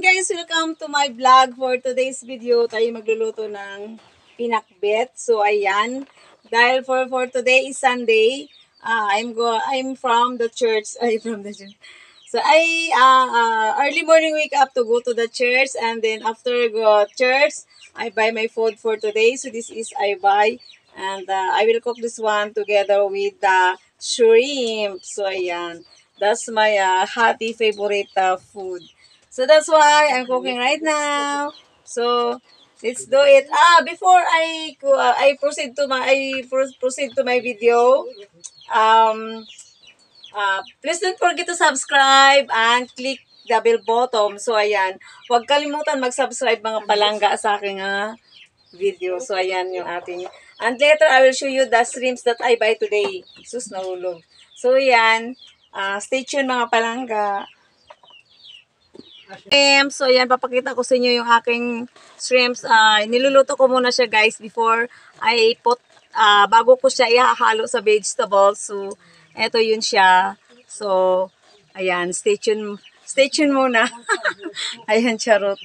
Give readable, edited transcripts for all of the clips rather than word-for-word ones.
ayan guys, welcome to my vlog. For today's video, tayo magluluto ng pinakbet. So ayan, dahil for today is Sunday, I'm from the church. So early morning wake up to go to the church, and then after go church, I buy my food for today. So this is I buy, and I will cook this one together with the shrimp. So ayan, that's my hearty favorite food. So that's why I'm cooking right now. So let's do it. Before I proceed to my video. Please don't forget to subscribe and click the bell button. So ayan, huwag kalimutan mag-subscribe mga palangga sa aking video. So ayan yung ating. And later I will show you the shrimps that I buy today. Sus, nahulog. So ayan, stay tuned mga palangga. So ayan, papakita ko sa inyo yung aking shrimps. Niluluto ko muna siya guys before I put, bago ko siya ihahalo sa vegetables. So, eto yun siya. So, ayan, stay tuned muna. Ayan, charot.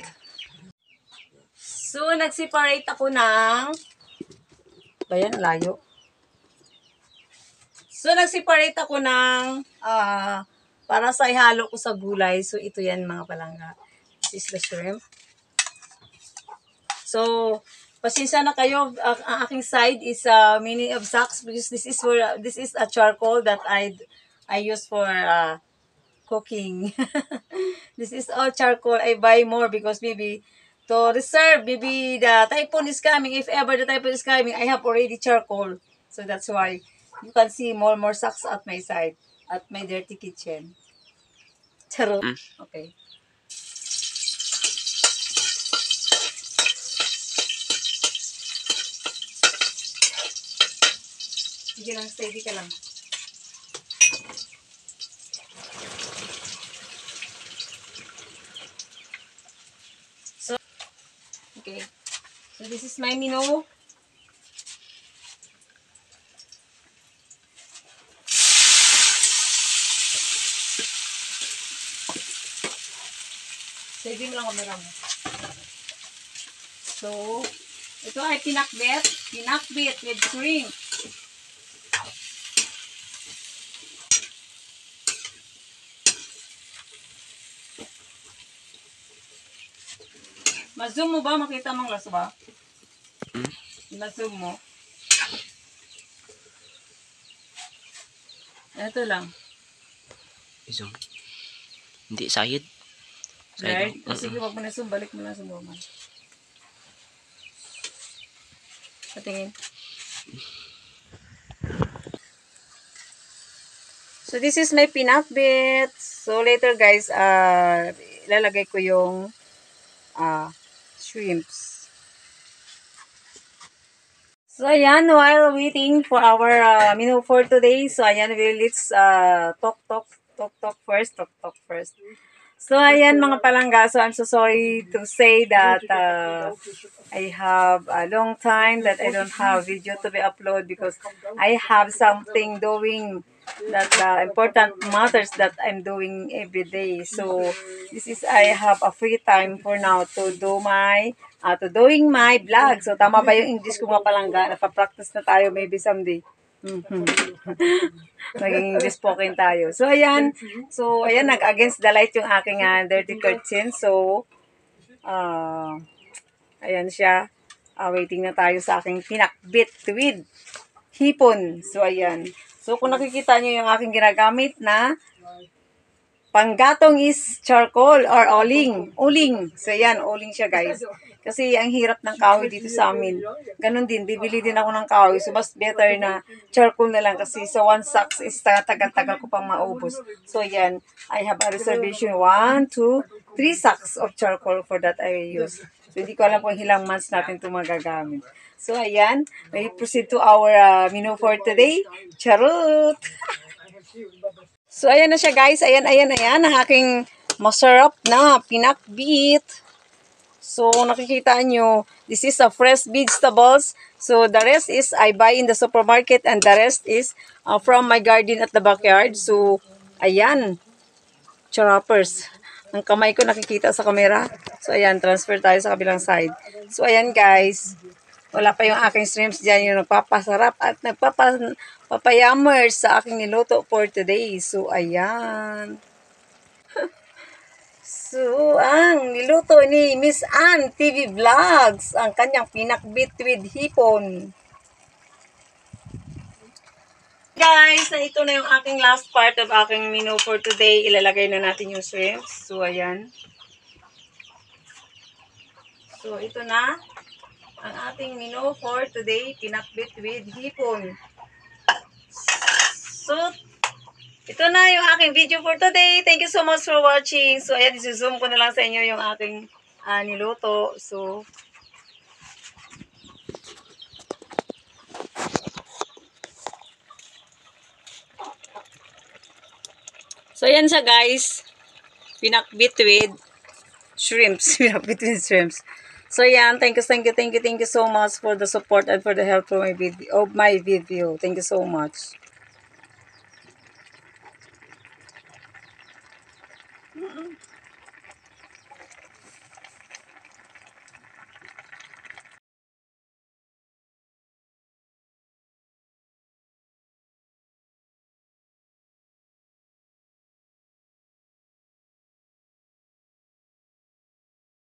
So, nag-separate ako ng, ayan, layo. So, nag-separate ako ng, para sa ihalo ko sa gulay. So, ito yan mga palangga. This is the shrimp. So, pasensya na kayo. Ang aking side is mini of sacks because this is a charcoal that I use for cooking. This is all charcoal. I buy more because maybe to reserve, maybe the typhoon is coming. If ever the typhoon is coming, I have already charcoal. So, that's why you can see more sacks at my side. At my dirty kitchen. Charot. Okay. Sige lang, steady ka lang. So, okay. So, this is my menu. Steady mo lang kamera mo. So, ito ay pinakbet with shrimp. Ma-zoom mo ba? Makita mong laso ba? Ma-zoom mo. Ito lang. Zoom. Hindi, side. Right? Sige, wag mo na zoom. Balik mo na sa normal. Patingin. So, this is my pinakbet. So, later guys, ilalagay ko yung shrimps. So, ayan, while waiting for our menu for today, so, ayan, let's talk first. So, ayan, mga palangga, so, I'm so sorry to say that I have a long time that I don't have video to be uploaded because I have something doing that important matters that I'm doing every day. So, this is, I have a free time for now to do doing my vlog. So, tama ba yung English ko mga palangga? Napapractice na tayo maybe someday. Maging English spoken tayo. So, ayan. Nag-against the light yung aking dirty curtain. So, ayan siya. Waiting na tayo sa aking pinakbit with hipon. So, ayan. So, kung nakikita nyo yung aking ginagamit na panggatong is charcoal or uling. So, ayan, uling siya, guys. Kasi ang hirap ng kahoy dito sa amin. Ganon din, bibili din ako ng kahoy. So, mas better na charcoal na lang kasi sa one sacks is tagal-tagal ko pang maubos. So, ayan, I have a reservation 1, 2, 3 sacks of charcoal for that I use. So, hindi ko alam kung ilang months natin ito magagamit. So, ayan, we proceed to our menu for today. Charot! So, ayan na siya guys. Ayan, ang aking masarap na pinakbit. So, nakikita nyo, this is a fresh vegetables. So, the rest is I buy in the supermarket and the rest is from my garden at the backyard. So, ayan, choppers. Ang kamay ko nakikita sa camera. So, ayan, transfer tayo sa kabilang side. So, ayan guys. Wala pa yung aking shrimps dyan, yung nagpapasarap at nagpapayamers sa aking niluto for today. So, ayan. So, ang niluto ni Miss Ann TV Vlogs, ang kanyang pinakbit with hipon. Guys, ito na yung aking last part of aking menu for today. Ilalagay na natin yung shrimps. So, ayan. So, ito na ang ating menu for today. Pinakbit with hipon. So, ito na yung aking video for today. Thank you so much for watching. So, ayan, isi-zoom ko na lang sa inyo yung aking niluto. So, ayan siya guys. Pinakbit with shrimps. Pinakbit with shrimps. So, ayan. Thank you so much for the support and for the help for my video. Thank you so much.